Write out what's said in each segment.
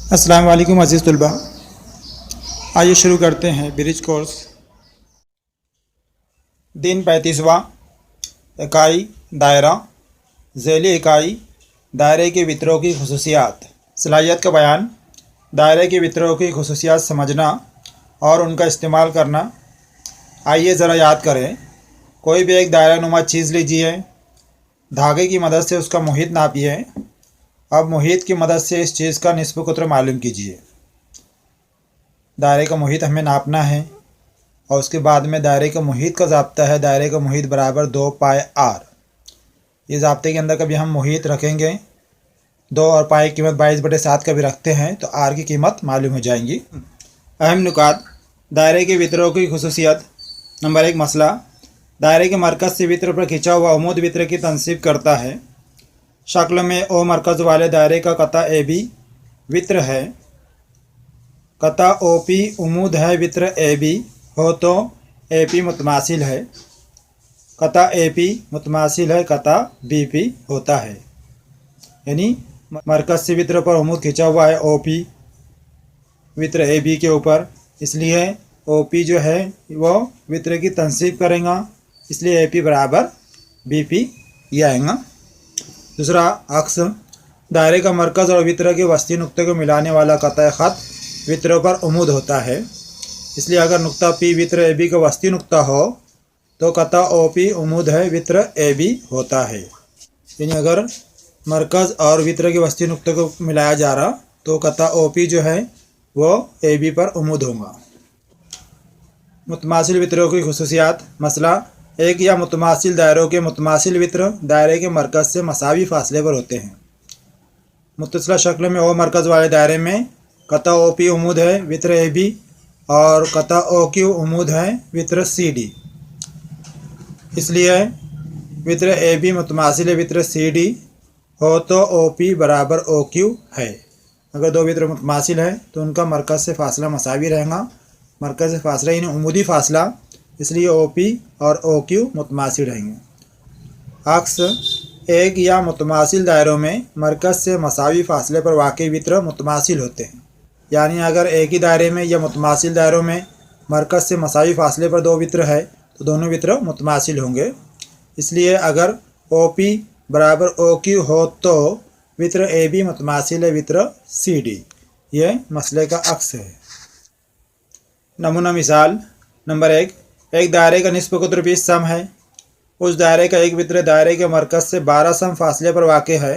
अस्सलाम वालेकुम अज़ीज़ तलबा। आइए शुरू करते हैं ब्रिज कोर्स। दिन 35वां। इकाई दायरा। ज़ैली इकाई दायरे के वितरों की खुसूसियात। सलाहियत का बयान। दायरे के वितरों की खुसूसियात समझना और उनका इस्तेमाल करना। आइए ज़रा याद करें। कोई भी एक दायरा नुमा चीज़ लीजिए, धागे की मदद से उसका मुहित नापिए। अब मुहित की मदद से इस चीज़ का निस्ब कुतर मालूम कीजिए। दायरे का मुहित हमें नापना है और उसके बाद में दायरे का मुहित का ज़ाब्ता है दायरे का मुहित बराबर 2 पाई आर। ये ज़ाब्ते के अंदर कभी हम मुहित रखेंगे 2 और पाई की कीमत 22/7 का भी रखते हैं तो आर की कीमत मालूम हो जाएंगी। अहम नुकात। दायरे के वितरों की खुसूसियत। नंबर 1 मसला। दायरे के मरकज़ से वितर पर खिंचा हुआ उमूद वितर की तनसीब करता है। शक्ल में ओ मरकज़ वाले दायरे का कता ए बी वित्र है। कता ओ पी उमूद है वित्र ए बी हो तो ए पी मुतमासिल है। कता ए पी मुतमासिल है कता बी पी होता है। यानी मरकज़ से वित्र पर उमूद खिंचा हुआ है ओ पी वित्र ए बी के ऊपर, इसलिए ओ पी जो है वो वित्र की तनसीब करेगा, इसलिए ए पी बराबर बी पी ये आएगा। दूसरा अक्स। दायरे का मरकज़ और वित्र के वस्ती नुक्ते को मिलाने वाला कता ख़त वित्रों पर उमूद होता है, इसलिए अगर नुक्ता पी वित्र ए बी का वस्ती नुक्ता हो तो कता ओ पी उमूद है वित्र ए बी होता है। यानी अगर मरकज़ और वित्र के वस्ती नुक्ते को मिलाया जा रहा तो कता ओ पी जो है वो ए बी पर उमूद होगा। मुतमासिल वित्रों की खुसूसियात। मसला। एक या मुतमासिल दायरों के मुतमासिल वित्र दायरे के मरकज़ से मसावी फासले पर होते हैं। मुत्तसिला शक्ल में ओ मरकज़ वाले दायरे में कता ओ पी उमूद है वित्र ए बी और कता ओ क्यू उमूद है वित्र सी डी, इसलिए वित्र ए बी मुतमासिल वित्र सी डी हो तो ओ पी बराबर ओ क्यू है। अगर दो वित्र मुतमासिल है तो उनका मरकज़ से फासला मसावी रहेगा। मरकज़ से फासला यानी उमूदी फासला, इसलिए ओ पी और ओ क्यू मुतमासिल रहेंगे। अक्स। एक या मुतमासिल दायरों में मरकज़ से मसावी फासले पर वाक़ई वित्र मुतमासिल होते हैं। यानी अगर एक ही दायरे में या मुतमासिल दायरों में मरकज़ से मसावी फासले पर 2 वित्र है तो दोनों वित्र मुतमासिल होंगे, इसलिए अगर ओ पी बराबर ओ क्यू हो तो वित्र ए बी मुतमासिल है वित्र सी डी। ये मसले का अक्स है। नमूना मिसाल। नंबर 1। एक दायरे का निस्ब कुतर 20 सम है। उस दायरे का एक वित्र दायरे के मरकज़ से 12 सम फासले पर वाक़े है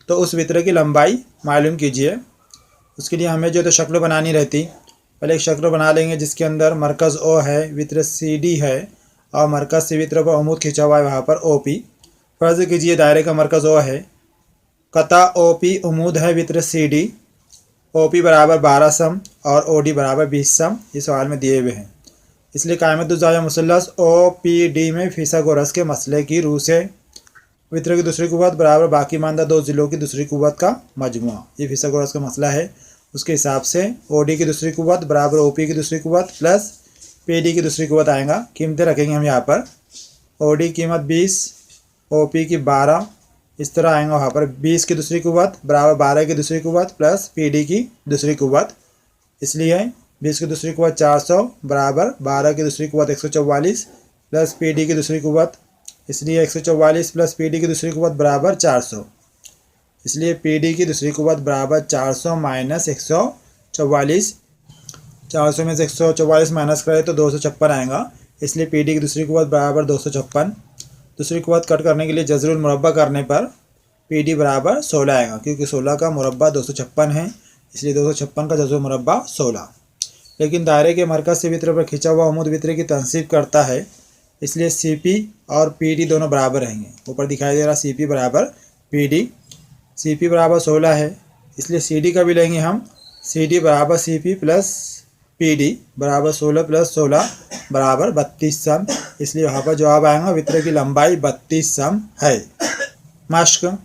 तो उस वित्र की लंबाई मालूम कीजिए। उसके लिए हमें जो तो शक्ल बनानी रहती। पहले एक शक्ल बना लेंगे जिसके अंदर मरकज़ ओ है, वित्र सी डी है और मरकज़ से वित्र पर उमूद खिंचा हुआ है वहाँ पर ओ पी। फ़र्ज़ कीजिए दायरे का मरकज़ ओ है, कता ओ पी उमूद है वित्र सी डी, ओ पी बराबर 12 सम और ओ डी बराबर 20 सम इस सवाल में दिए हुए हैं। इसलिए कायमतुज़्ज़ाविया मुसल्लस ओ पी डी में फिसागोरस के मसले की रूह से वित्र की दूसरी कुव्वत बराबर बाकी मानदा 2 ज़िलों की दूसरी कुव्वत का मजमुआ, ये फिसागोरस का मसला है। उसके हिसाब से ओ डी की दूसरी कुव्वत बराबर ओ पी की दूसरी कुव्वत प्लस पी डी की दूसरी कुव्वत आएगा। कीमतें रखेंगे हम यहाँ पर। ओ डी कीमत 20, ओ पी की 12, इस तरह आएगा वहाँ पर 20 की दूसरी कुव्वत बराबर 12 की दूसरी कुव्वत प्लस पी डी की दूसरी कुव्वत, इसलिए 20 की दूसरी कुव्वत 400 बराबर 12 की दूसरी कुव्वत 144 प्लस पी डी की दूसरी कुव्वत, इसलिए 144 प्लस पी डी की दूसरी कुव्वत बराबर 400, इसलिए पी डी की दूसरी कुव्वत बराबर 400 माइनस 144। 400 में से 144 माइनस करें तो 256 आएगा, इसलिए पी डी की दूसरी कुव्वत बराबर 256। दूसरी कुव्वत कट करने के लिए जज़रुल मुरब्बा करने पर पी डी बराबर 16 आएगा, क्योंकि 16 का मुरब्बा 256 है, इसलिए 256 का जज़रुल मुरब्बा 16। लेकिन दायरे के मरकज़ से वित्र पर खिंचा हुआ उमूद वित्र की तनसीब करता है, इसलिए सी पी और पी डी दोनों बराबर रहेंगे। ऊपर दिखाई दे रहा सी पी बराबर पी डी। सी पी बराबर 16 है, इसलिए सी डी का भी लेंगे हम। सी डी बराबर C P plus P D बराबर 16 प्लस 16 बराबर 32 सम, इसलिए वहाँ पर जवाब आएगा वित्र की लंबाई 32 सम है। मश्क।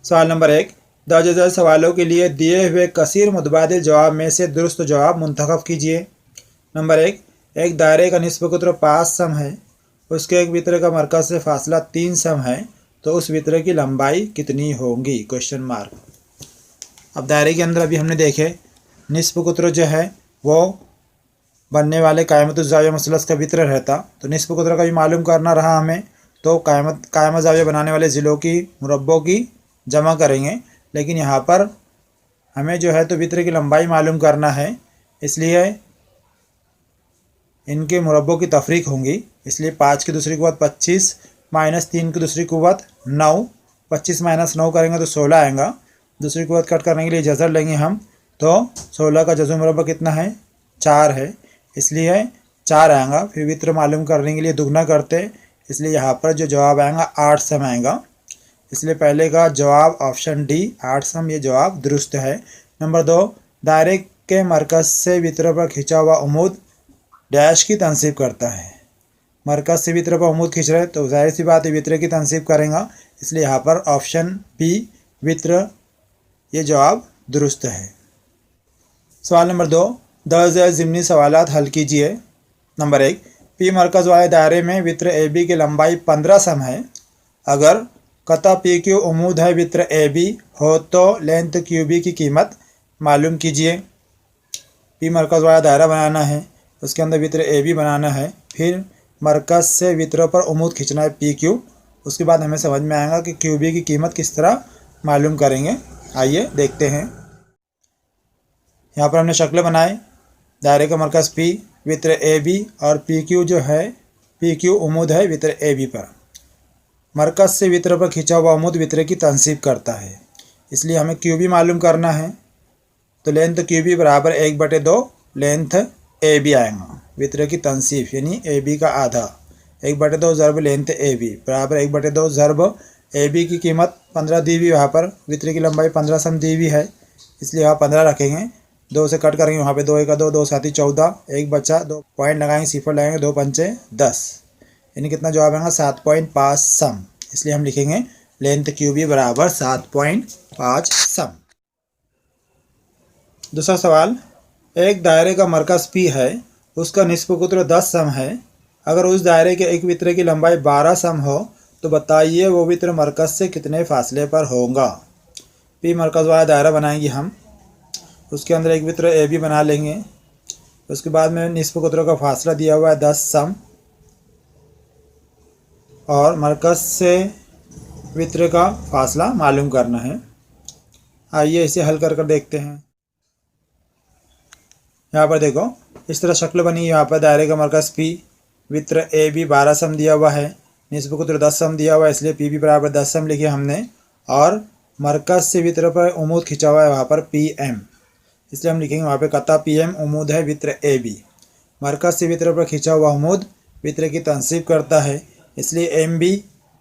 सवाल नंबर 1। दर्ज झेल सवालों के लिए दिए हुए कसीर मुतबादिल जवाब में से दुरुस्त जवाब मुंतखब कीजिए। नंबर 1। एक दायरे का निस्ब कुतर 5 सम है, उसके एक वित्र का मरकज़ से फासला 3 सम है तो उस वित्र की लंबाई कितनी होगी? Question mark. अब दायरे के अंदर अभी हमने देखे निस्फ कुत्र जो है वो बनने वाले कायमत ज़ाविया मसलस का वित्र रहता, तो निस्फ कुत्र का भी मालूम करना रहा हमें, तो कायमत ज़ाविया बनाने वाले ज़िलों की मुरब्बों की जमा करेंगे। लेकिन यहाँ पर हमें जो है तो वित्र की लंबाई मालूम करना है, इसलिए इनके मुरब्बों की तफरीक होंगी। इसलिए 5 की दूसरी कुव्वत 25 माइनस 3 की दूसरी कुव्वत 9, 25 माइनस 9 करेंगे तो 16 आएगा। दूसरी कुव्वत कट करने के लिए जज़र लेंगे हम, तो 16 का जज़र मुरब्बा कितना है, 4 है, इसलिए 4 आएगा। फिर वित्र मालूम करने के लिए दुगना करते, इसलिए यहाँ पर जो जवाब आएगा 8 सम आएगा। इसलिए पहले का जवाब ऑप्शन डी 8 सम ये जवाब दुरुस्त है। नंबर 2, दायरे के मरकज़ से वित्र पर खिंचा हुआ उमूद डैश की तनसीब करता है। मरकज़ से वित्र पर उमूद खींच रहे तो जाहिर सी बात है वित्र की तनसीब करेगा, इसलिए यहाँ पर ऑप्शन बी वित्र ये जवाब दुरुस्त है। सवाल नंबर 2, दर्ज ज़िमनी सवालात हल कीजिए। नंबर 1, पी मरकज़ वाले दायरे में वित्र ए बी की लंबाई 15 सम है। अगर कता पी क्यू उमूद है वित्र ए बी हो तो लेंथ क्यू बी की कीमत मालूम कीजिए। पी मरकज़ वाला दायरा बनाना है, उसके अंदर वित्र ए बी बनाना है, फिर मरकज़ से वित्रों पर उमूद खींचना है पी क्यू। उसके बाद हमें समझ में आएगा कि क्यू बी की कीमत किस तरह मालूम करेंगे। आइए देखते हैं। यहाँ पर हमने शक्ल बनाए, दायरे का मरकज़ पी, वित्र ए बी और पी क्यू जो है पी क्यू उमूद है वित्र ए बी पर। मरकज़ से वित्र पर खींचा हुआ उमूद वित्र की तनसीब करता है, इसलिए हमें क्यू बी मालूम करना है। तो लेंथ क्यू बी बराबर 1/2 लेंथ ए बी आएगा। वित्र की तनसीब यानी ए बी का आधा, 1/2 ज़रब लेंथ ए बी बराबर 1/2 ज़रब ए बी की कीमत 15 दी हुई, वहाँ पर वित्र की लंबाई 15 सम दी हुई है, इसलिए यहाँ 15 रखेंगे। 2 से कट करेंगे, वहाँ पे 2 1 2, 2 7 14, 1 बचा, 2 पॉइंट लगाएंगे, सिफर लगाएंगे, 2 पंचे 10, यानी कितना जवाब आएगा 7.5 सम। इसलिए हम लिखेंगे लेंथ क्यू बी बराबर 7.5 सम। दूसरा सवाल, एक दायरे का मरकज़ पी है, उसका निस्फ कुत्र 10 सम है। अगर उस दायरे के एक वित्र की लंबाई 12 सम हो तो बताइए वो वित्र मरकज़ से कितने फासले पर होगा। पी मरकज़ वाला दायरा बनाएंगे हम, उसके अंदर एक वित्र ए बी बना लेंगे। उसके बाद में निस्फ कुत्र का फासला दिया हुआ है 10 सम, और मरकज़ से वित्र का फासला मालूम करना है। आइए इसे हल कर देखते हैं। यहाँ पर देखो इस तरह शक्ल बनी। यहाँ पर दायरे का मरकज़ पी, वित्र ए बी 12 सम दिया हुआ है, निस्फ कुत्र 10 सम दिया हुआ है, इसलिए पी बी बराबर 10 सम लिखे हमने। और मरकज़ से वित्र पर उमूद खिंचा हुआ है वहाँ पर पी एम, इसलिए हम लिखेंगे वहाँ पे कता पी एम उमूद है वित्र ए बी। मरकज़ से वित्र पर खिंचा हुआ उमूद वित्र की तनसीब करता है, इसलिए एम बी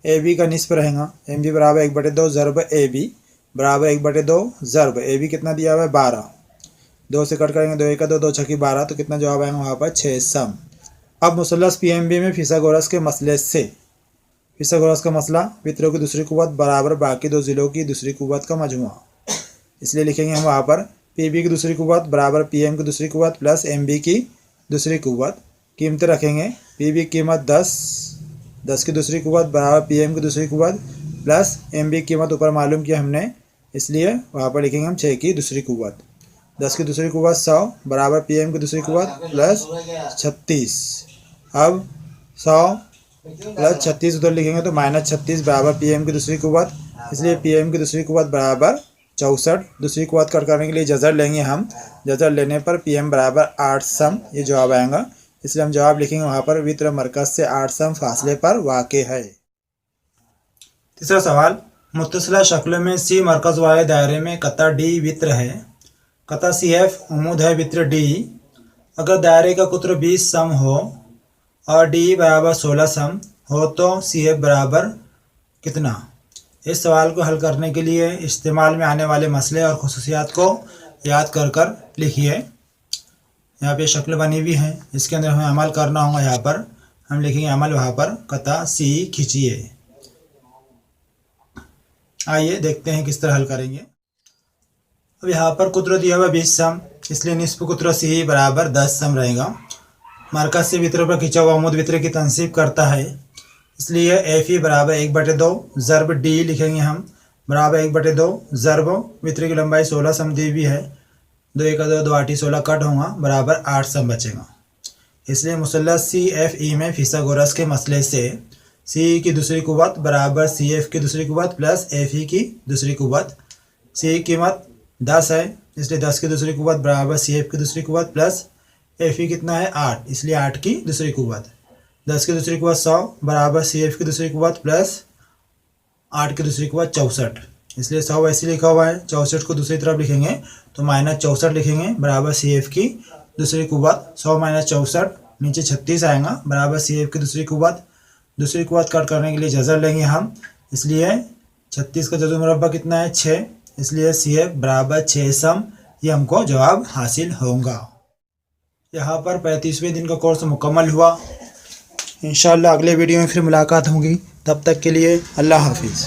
ए बी का निस्फ रहेगा। एम बी बराबर 1/2 ज़रब ए बी बराबर 1/2 ज़रब ए बी कितना दिया हुआ है 12। 2 से कट करेंगे, 2 1 2, 2 6 12, तो कितना जवाब आएगा वहाँ पर 6 सम। अब मुसल्लस पी एम बी में फिसागोरस के मसले से, फिसागोरस का मसला वित्रों की दूसरी कुव्वत बराबर बाकी दो ज़िलों की दूसरी कुव्वत का मजमुआ, इसलिए लिखेंगे हम वहाँ पर पी बी की दूसरी कुव्वत बराबर पी एम की दूसरी कुव्वत प्लस एम बी की दूसरी कुव्वत। कीमतें रखेंगे, पी बी की कीमत 10, 10 की दूसरी कुव्वत बराबर पी एम की दूसरी कुव्वत प्लस एम बी की कीमत ऊपर मालूम किया हमने, इसलिए वहाँ पर लिखेंगे हम 6 की दूसरी कुव्वत। 10 की दूसरी कुव्वत 100 बराबर पी एम की दूसरी कुव्वत प्लस 36। अब 100 प्लस 36 उधर लिखेंगे तो -36 बराबर पी एम की दूसरी कुव्वत, इसलिए पी एम की दूसरी कुव्वत बराबर 64। दूसरी कुव्वत कट करने के लिए जज़र लेंगे हम, जज़र लेने पर पी एम बराबर 8 सम ये जवाब आएगा, इसलिए हम जवाब लिखेंगे वहाँ पर वित्र मरकज़ से 8 सम फासले पर वाक़े है। तीसरा सवाल, मुत्तसिला शक्ल में सी मरकज़ वाले दायरे में कता डी वित्र है, कता सी एफ उमूद है वित्र डी। अगर दायरे का कुत्र 20 सम हो और डी बराबर 16 सम हो तो सी एफ बराबर कितना। इस सवाल को हल करने के लिए इस्तेमाल में आने वाले मसले और खुसूसियात को याद कर कर लिखिए। यहाँ पे शक्ल बनी हुई है, इसके अंदर हमें अमल करना होगा। यहाँ पर हम लिखेंगे अमल, वहाँ पर कता सी खींचिए। आइए देखते हैं किस तरह हल करेंगे। अब यहाँ पर कुत्र दिया हुआ 20 सम, इसलिए निस्फ कुत्र सी बराबर 10 सम रहेगा। मरकज़ से वित्र पर खिंचा हुआ उमूद वित्र की तनसीब करता है, इसलिए एफ ई बराबर 1/2 ज़रब डी लिखेंगे हम, बराबर 1/2 ज़रब वित्र की लंबाई 16 सम दी हुई है, 2 1 2 2 8 16 कट होगा बराबर 8 सम बचेगा। इसलिए मुसल्लस सी एफ ई में फिसागोरस के मसले से सी की दूसरी कुव्वत बराबर सी एफ की दूसरी कुव्वत प्लस एफ ई की दूसरी कुव्वत। सी की कीमत 10 है, इसलिए 10 की दूसरी कुव्वत बराबर सी एफ की दूसरी कुव्वत प्लस एफ ई कितना है 8, इसलिए 8 की दूसरी कुव्वत। 10 की दूसरी कुव्वत 100 बराबर सी एफ की दूसरी कुव्वत प्लस 8 की दूसरी कुव्वत 64, इसलिए 100 वैसे लिखा हुआ है। 64 को दूसरी तरफ लिखेंगे तो -64 लिखेंगे बराबर सी एफ की दूसरी कुव्वत। 100 - 64 नीचे 36 आएगा बराबर सी एफ की दूसरी कुव्वत। दूसरी कुव्वत कट करने के लिए जज़र लेंगे हम, इसलिए 36 का जज़र मुरब्बा कितना है 6, इसलिए सी एफ बराबर 6 सम। ये हमको जवाब हासिल होगा। यहाँ पर 35वें दिन का कोर्स मुकम्मल हुआ। इंशाअल्लाह अगले वीडियो में फिर मुलाकात होगी, तब तक के लिए अल्लाह हाफिज़।